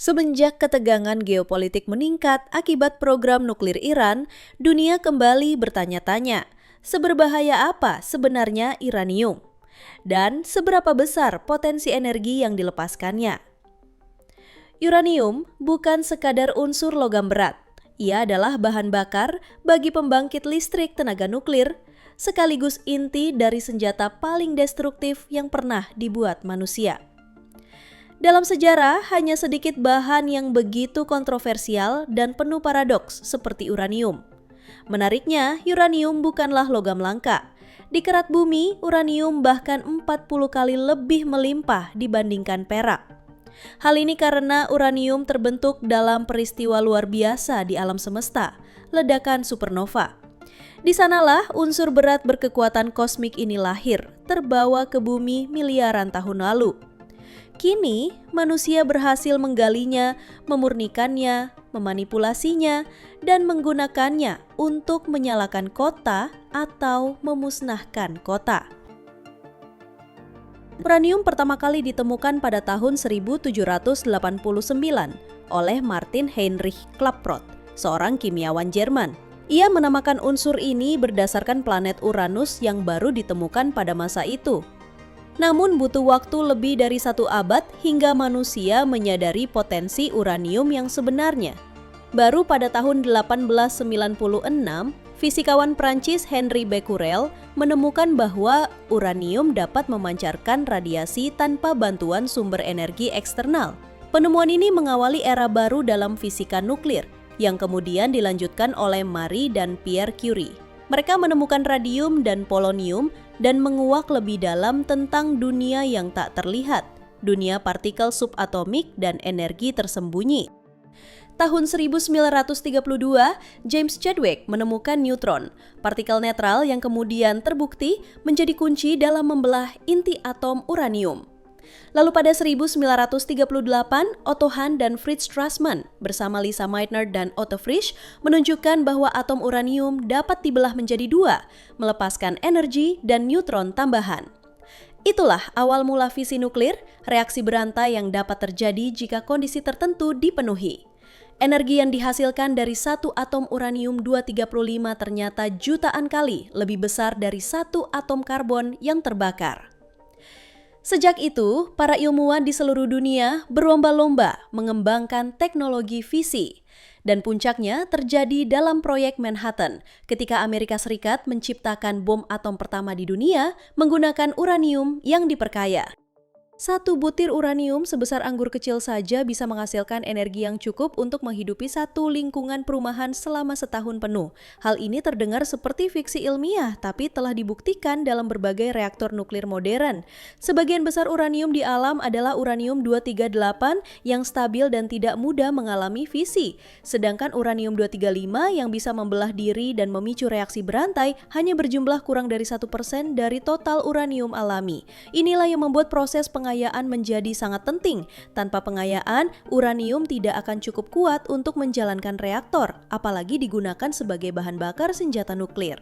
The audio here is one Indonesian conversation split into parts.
Semenjak ketegangan geopolitik meningkat akibat program nuklir Iran, dunia kembali bertanya-tanya, seberbahaya apa sebenarnya uranium? Dan seberapa besar potensi energi yang dilepaskannya? Uranium bukan sekadar unsur logam berat. Ia adalah bahan bakar bagi pembangkit listrik tenaga nuklir, sekaligus inti dari senjata paling destruktif yang pernah dibuat manusia. Dalam sejarah, hanya sedikit bahan yang begitu kontroversial dan penuh paradoks seperti uranium. Menariknya, uranium bukanlah logam langka. Di kerat bumi, uranium bahkan 40 kali lebih melimpah dibandingkan perak. Hal ini karena uranium terbentuk dalam peristiwa luar biasa di alam semesta, ledakan supernova. Di sanalah unsur berat berkekuatan kosmik ini lahir, terbawa ke bumi miliaran tahun lalu. Kini, manusia berhasil menggalinya, memurnikannya, memanipulasinya, dan menggunakannya untuk menyalakan kota atau memusnahkan kota. Uranium pertama kali ditemukan pada tahun 1789 oleh Martin Heinrich Klaproth, seorang kimiawan Jerman. Ia menamakan unsur ini berdasarkan planet Uranus yang baru ditemukan pada masa itu. Namun butuh waktu lebih dari 1 abad hingga manusia menyadari potensi uranium yang sebenarnya. Baru pada tahun 1896, fisikawan Prancis Henri Becquerel menemukan bahwa uranium dapat memancarkan radiasi tanpa bantuan sumber energi eksternal. Penemuan ini mengawali era baru dalam fisika nuklir, yang kemudian dilanjutkan oleh Marie dan Pierre Curie. Mereka menemukan radium dan polonium dan menguak lebih dalam tentang dunia yang tak terlihat, dunia partikel subatomik dan energi tersembunyi. Tahun 1932, James Chadwick menemukan neutron, partikel netral yang kemudian terbukti menjadi kunci dalam membelah inti atom uranium. Lalu pada 1938, Otto Hahn dan Fritz Strassmann bersama Lisa Meitner dan Otto Frisch menunjukkan bahwa atom uranium dapat dibelah menjadi 2, melepaskan energi dan neutron tambahan. Itulah awal mula fisi nuklir, reaksi berantai yang dapat terjadi jika kondisi tertentu dipenuhi. Energi yang dihasilkan dari 1 atom uranium-235 ternyata jutaan kali lebih besar dari 1 atom karbon yang terbakar. Sejak itu, para ilmuwan di seluruh dunia berlomba-lomba mengembangkan teknologi fisi. Dan puncaknya terjadi dalam proyek Manhattan ketika Amerika Serikat menciptakan bom atom pertama di dunia menggunakan uranium yang diperkaya. 1 butir uranium sebesar anggur kecil saja bisa menghasilkan energi yang cukup untuk menghidupi 1 lingkungan perumahan selama setahun penuh. Hal ini terdengar seperti fiksi ilmiah, tapi telah dibuktikan dalam berbagai reaktor nuklir modern. Sebagian besar uranium di alam adalah uranium-238 yang stabil dan tidak mudah mengalami fisi. Sedangkan uranium-235 yang bisa membelah diri dan memicu reaksi berantai hanya berjumlah kurang dari 1% dari total uranium alami. Inilah yang membuat proses pengayaan menjadi sangat penting. Tanpa pengayaan, uranium tidak akan cukup kuat untuk menjalankan reaktor, apalagi digunakan sebagai bahan bakar senjata nuklir.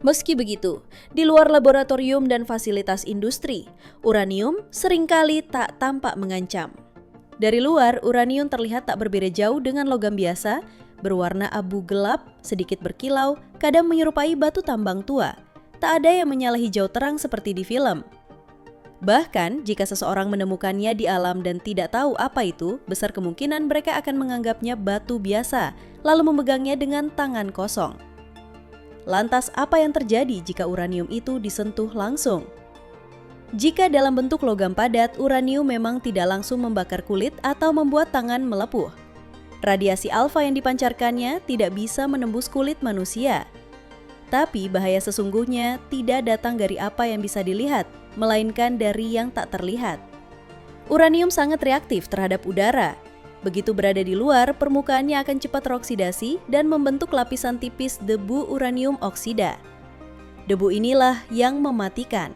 Meski begitu, di luar laboratorium dan fasilitas industri, uranium seringkali tak tampak mengancam. Dari luar, uranium terlihat tak berbeda jauh dengan logam biasa, berwarna abu gelap, sedikit berkilau, kadang menyerupai batu tambang tua. Tak ada yang menyala hijau terang seperti di film. Bahkan, jika seseorang menemukannya di alam dan tidak tahu apa itu, besar kemungkinan mereka akan menganggapnya batu biasa, lalu memegangnya dengan tangan kosong. Lantas, apa yang terjadi jika uranium itu disentuh langsung? Jika dalam bentuk logam padat, uranium memang tidak langsung membakar kulit atau membuat tangan melepuh. Radiasi alfa yang dipancarkannya tidak bisa menembus kulit manusia. Tapi bahaya sesungguhnya tidak datang dari apa yang bisa dilihat, melainkan dari yang tak terlihat. Uranium sangat reaktif terhadap udara. Begitu berada di luar, permukaannya akan cepat teroksidasi dan membentuk lapisan tipis debu uranium oksida. Debu inilah yang mematikan.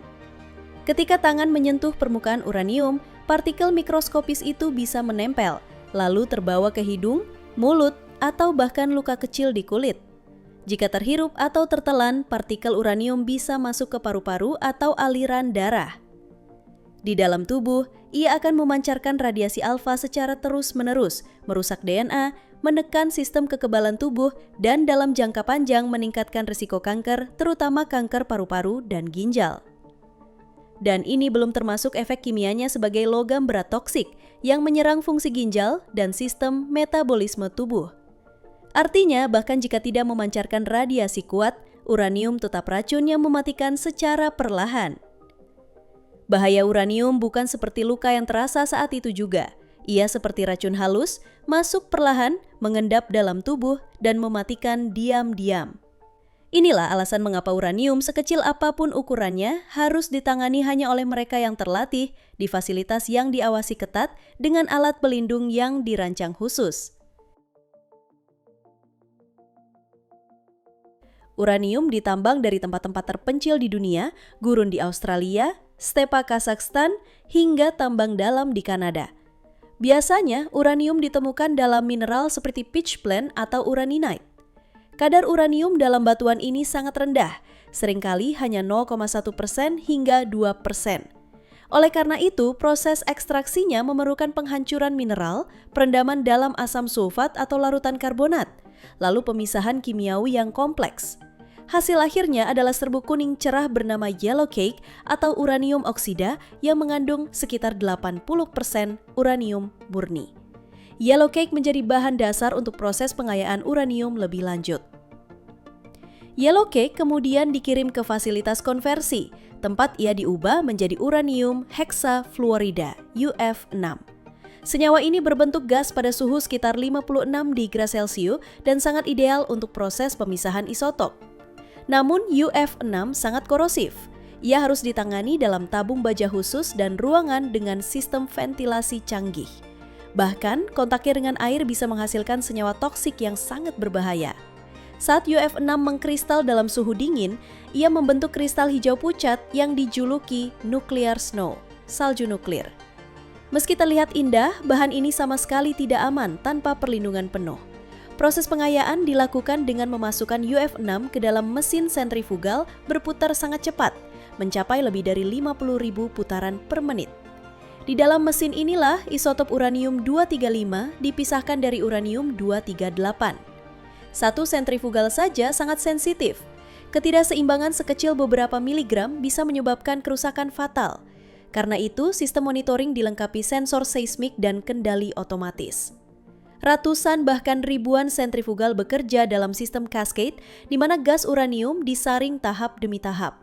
Ketika tangan menyentuh permukaan uranium, partikel mikroskopis itu bisa menempel, lalu terbawa ke hidung, mulut, atau bahkan luka kecil di kulit. Jika terhirup atau tertelan, partikel uranium bisa masuk ke paru-paru atau aliran darah. Di dalam tubuh, ia akan memancarkan radiasi alfa secara terus-menerus, merusak DNA, menekan sistem kekebalan tubuh, dan dalam jangka panjang meningkatkan risiko kanker, terutama kanker paru-paru dan ginjal. Dan ini belum termasuk efek kimianya sebagai logam berat toksik yang menyerang fungsi ginjal dan sistem metabolisme tubuh. Artinya, bahkan jika tidak memancarkan radiasi kuat, uranium tetap racun yang mematikan secara perlahan. Bahaya uranium bukan seperti luka yang terasa saat itu juga. Ia seperti racun halus, masuk perlahan, mengendap dalam tubuh, dan mematikan diam-diam. Inilah alasan mengapa uranium sekecil apapun ukurannya harus ditangani hanya oleh mereka yang terlatih di fasilitas yang diawasi ketat dengan alat pelindung yang dirancang khusus. Uranium ditambang dari tempat-tempat terpencil di dunia, gurun di Australia, stepa Kazakhstan, hingga tambang dalam di Kanada. Biasanya, uranium ditemukan dalam mineral seperti pitchblende atau uraninite. Kadar uranium dalam batuan ini sangat rendah, seringkali hanya 0,1% hingga 2%. Oleh karena itu, proses ekstraksinya memerlukan penghancuran mineral, perendaman dalam asam sulfat atau larutan karbonat, lalu pemisahan kimiawi yang kompleks. Hasil akhirnya adalah serbuk kuning cerah bernama yellow cake atau uranium oksida yang mengandung sekitar 80% uranium murni. Yellow cake menjadi bahan dasar untuk proses pengayaan uranium lebih lanjut. Yellow cake kemudian dikirim ke fasilitas konversi, tempat ia diubah menjadi uranium heksafluorida UF6. Senyawa ini berbentuk gas pada suhu sekitar 56 derajat Celcius dan sangat ideal untuk proses pemisahan isotop. Namun UF6 sangat korosif. Ia harus ditangani dalam tabung baja khusus dan ruangan dengan sistem ventilasi canggih. Bahkan, kontaknya dengan air bisa menghasilkan senyawa toksik yang sangat berbahaya. Saat UF6 mengkristal dalam suhu dingin, ia membentuk kristal hijau pucat yang dijuluki nuclear snow, salju nuklir. Meski terlihat indah, bahan ini sama sekali tidak aman tanpa perlindungan penuh. Proses pengayaan dilakukan dengan memasukkan UF6 ke dalam mesin sentrifugal berputar sangat cepat, mencapai lebih dari 50.000 putaran per menit. Di dalam mesin inilah isotop uranium-235 dipisahkan dari uranium-238. Satu sentrifugal saja sangat sensitif. Ketidakseimbangan sekecil beberapa miligram bisa menyebabkan kerusakan fatal. Karena itu, sistem monitoring dilengkapi sensor seismik dan kendali otomatis. Ratusan bahkan ribuan sentrifugal bekerja dalam sistem cascade di mana gas uranium disaring tahap demi tahap.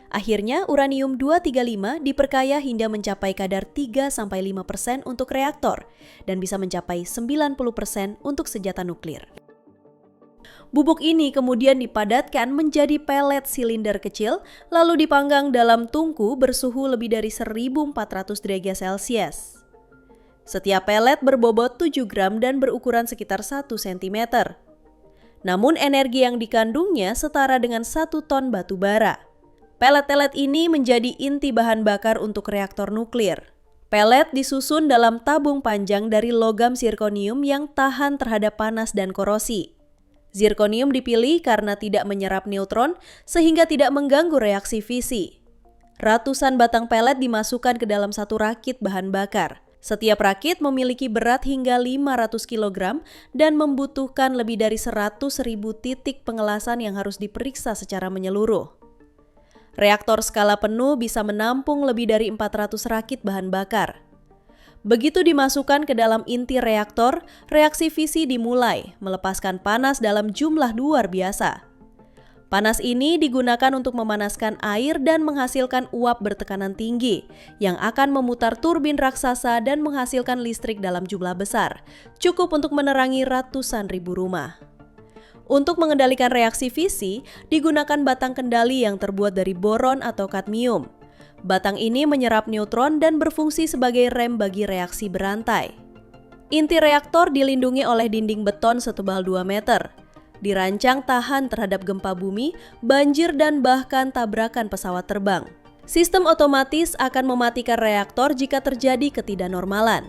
Akhirnya, uranium-235 diperkaya hingga mencapai kadar 3-5% untuk reaktor dan bisa mencapai 90% untuk senjata nuklir. Bubuk ini kemudian dipadatkan menjadi pelet silinder kecil lalu dipanggang dalam tungku bersuhu lebih dari 1400 derajat Celcius. Setiap pelet berbobot 7 gram dan berukuran sekitar 1 cm. Namun energi yang dikandungnya setara dengan 1 ton batu bara. Pelet-pelet ini menjadi inti bahan bakar untuk reaktor nuklir. Pelet disusun dalam tabung panjang dari logam zirkonium yang tahan terhadap panas dan korosi. Zirkonium dipilih karena tidak menyerap neutron sehingga tidak mengganggu reaksi fisi. Ratusan batang pelet dimasukkan ke dalam satu rakit bahan bakar. Setiap rakit memiliki berat hingga 500 kg dan membutuhkan lebih dari 100.000 titik pengelasan yang harus diperiksa secara menyeluruh. Reaktor skala penuh bisa menampung lebih dari 400 rakit bahan bakar. Begitu dimasukkan ke dalam inti reaktor, reaksi fisi dimulai, melepaskan panas dalam jumlah luar biasa. Panas ini digunakan untuk memanaskan air dan menghasilkan uap bertekanan tinggi yang akan memutar turbin raksasa dan menghasilkan listrik dalam jumlah besar, cukup untuk menerangi ratusan ribu rumah. Untuk mengendalikan reaksi fisi, digunakan batang kendali yang terbuat dari boron atau kadmium. Batang ini menyerap neutron dan berfungsi sebagai rem bagi reaksi berantai. Inti reaktor dilindungi oleh dinding beton setebal 2 meter. Dirancang tahan terhadap gempa bumi, banjir, dan bahkan tabrakan pesawat terbang. Sistem otomatis akan mematikan reaktor jika terjadi ketidaknormalan.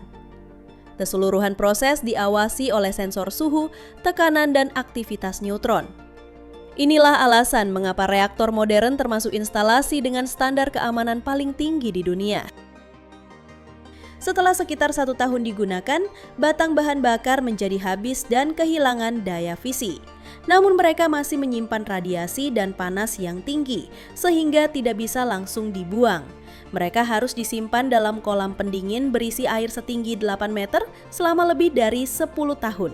Keseluruhan proses diawasi oleh sensor suhu, tekanan, dan aktivitas neutron. Inilah alasan mengapa reaktor modern termasuk instalasi dengan standar keamanan paling tinggi di dunia. Setelah sekitar 1 tahun digunakan, batang bahan bakar menjadi habis dan kehilangan daya fisi. Namun mereka masih menyimpan radiasi dan panas yang tinggi, sehingga tidak bisa langsung dibuang. Mereka harus disimpan dalam kolam pendingin berisi air setinggi 8 meter selama lebih dari 10 tahun.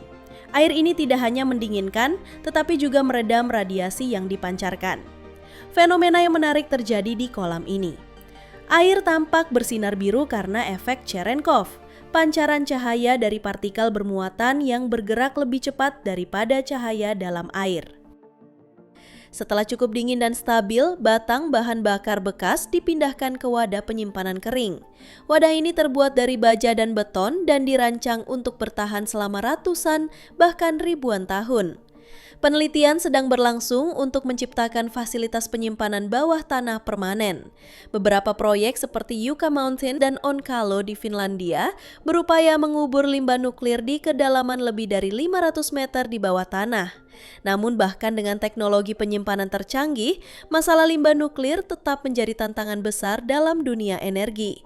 Air ini tidak hanya mendinginkan, tetapi juga meredam radiasi yang dipancarkan. Fenomena yang menarik terjadi di kolam ini. Air tampak bersinar biru karena efek Cherenkov, pancaran cahaya dari partikel bermuatan yang bergerak lebih cepat daripada cahaya dalam air. Setelah cukup dingin dan stabil, batang bahan bakar bekas dipindahkan ke wadah penyimpanan kering. Wadah ini terbuat dari baja dan beton dan dirancang untuk bertahan selama ratusan bahkan ribuan tahun. Penelitian sedang berlangsung untuk menciptakan fasilitas penyimpanan bawah tanah permanen. Beberapa proyek seperti Yucca Mountain dan Onkalo di Finlandia berupaya mengubur limbah nuklir di kedalaman lebih dari 500 meter di bawah tanah. Namun bahkan dengan teknologi penyimpanan tercanggih, masalah limbah nuklir tetap menjadi tantangan besar dalam dunia energi.